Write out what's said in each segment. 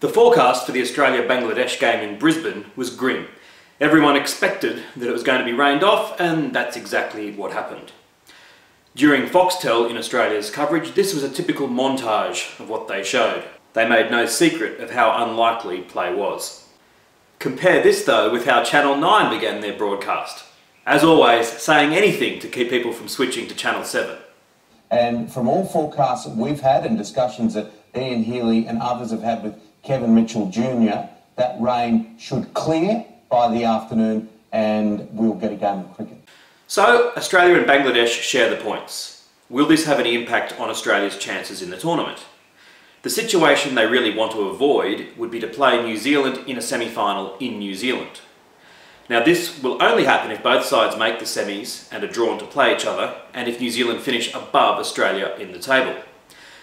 The forecast for the Australia-Bangladesh game in Brisbane was grim. Everyone expected that it was going to be rained off, and that's exactly what happened. During Foxtel in Australia's coverage, this was a typical montage of what they showed. They made no secret of how unlikely play was. Compare this though with how Channel 9 began their broadcast. As always, saying anything to keep people from switching to Channel 7. And from all forecasts that we've had and discussions that Ian Healy and others have had with Kevin Mitchell Jr., that rain should clear by the afternoon and we'll get a game of cricket. So, Australia and Bangladesh share the points. Will this have any impact on Australia's chances in the tournament? The situation they really want to avoid would be to play New Zealand in a semi-final in New Zealand. Now this will only happen if both sides make the semis and are drawn to play each other, and if New Zealand finish above Australia in the table.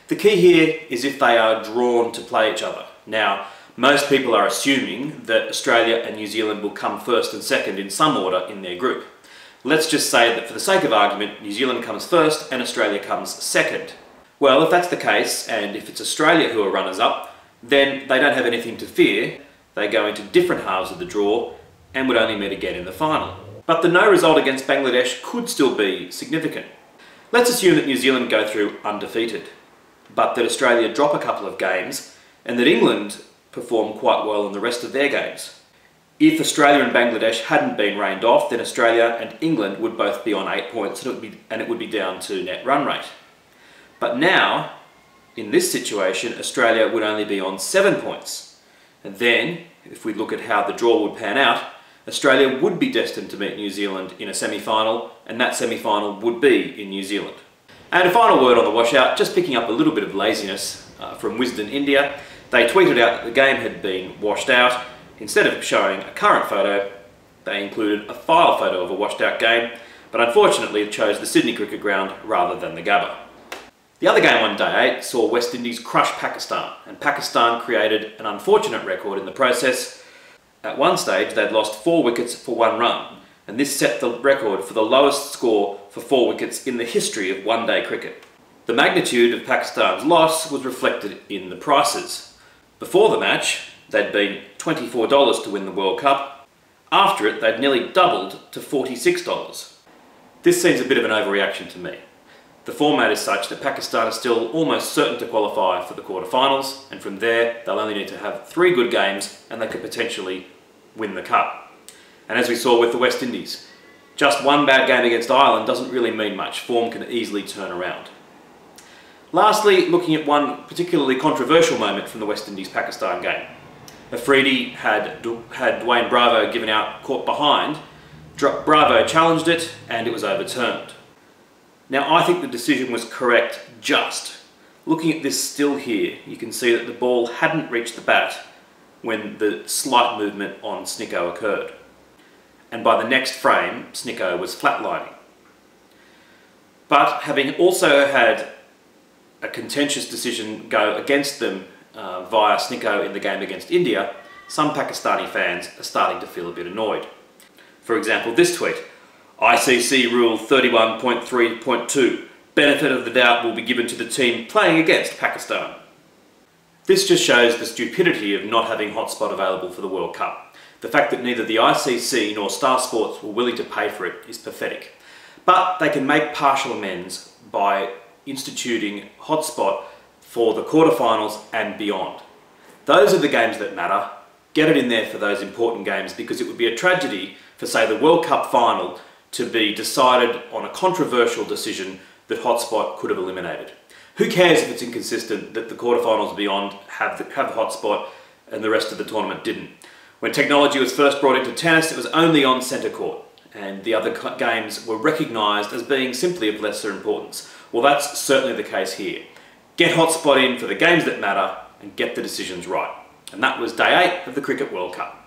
The key here is if they are drawn to play each other. Now, most people are assuming that Australia and New Zealand will come first and second in some order in their group. Let's just say that for the sake of argument, New Zealand comes first and Australia comes second. Well, if that's the case, and if it's Australia who are runners-up, then they don't have anything to fear. They go into different halves of the draw and would only meet again in the final. But the no result against Bangladesh could still be significant. Let's assume that New Zealand go through undefeated, but that Australia drop a couple of games and that England perform quite well in the rest of their games. If Australia and Bangladesh hadn't been rained off, then Australia and England would both be on 8 points and it would be down to net run rate. But now, in this situation, Australia would only be on 7 points. And then, if we look at how the draw would pan out, Australia would be destined to meet New Zealand in a semi-final, and that semi-final would be in New Zealand. And a final word on the washout, just picking up a little bit of laziness from Wisden, India. They tweeted out that the game had been washed out. Instead of showing a current photo, they included a file photo of a washed out game, but unfortunately it chose the Sydney cricket ground rather than the Gabba. The other game on day 8 saw West Indies crush Pakistan, and Pakistan created an unfortunate record in the process. At one stage they'd lost 4 wickets for 1 run, and this set the record for the lowest score for 4 wickets in the history of one-day cricket. The magnitude of Pakistan's loss was reflected in the prices. Before the match, they'd been $24 to win the World Cup. After it, they'd nearly doubled to $46. This seems a bit of an overreaction to me. The format is such that Pakistan is still almost certain to qualify for the quarterfinals, and from there they'll only need to have 3 good games and they could potentially win the cup. And as we saw with the West Indies, just one bad game against Ireland doesn't really mean much. Form can easily turn around. Lastly, looking at one particularly controversial moment from the West Indies-Pakistan game. Afridi had Dwayne Bravo given out caught behind. Bravo challenged it and it was overturned. Now I think the decision was correct just. Looking at this still here, you can see that the ball hadn't reached the bat when the slight movement on Snicko occurred. And by the next frame, Snicko was flatlining. But having also had a contentious decision go against them via Snicko in the game against India, some Pakistani fans are starting to feel a bit annoyed. For example, this tweet, ICC Rule 31.3.2, benefit of the doubt will be given to the team playing against Pakistan. This just shows the stupidity of not having hotspot available for the World Cup. The fact that neither the ICC nor Star Sports were willing to pay for it is pathetic. But they can make partial amends by instituting hotspot for the quarterfinals and beyond. Those are the games that matter. Get it in there for those important games, because it would be a tragedy for, say, the World Cup final to be decided on a controversial decision that hotspot could have eliminated. Who cares if it's inconsistent that the quarterfinals beyond have the hotspot and the rest of the tournament didn't? When technology was first brought into tennis, it was only on centre court, and the other games were recognised as being simply of lesser importance. Well, that's certainly the case here. Get hotspot in for the games that matter and get the decisions right. And that was day 8 of the Cricket World Cup.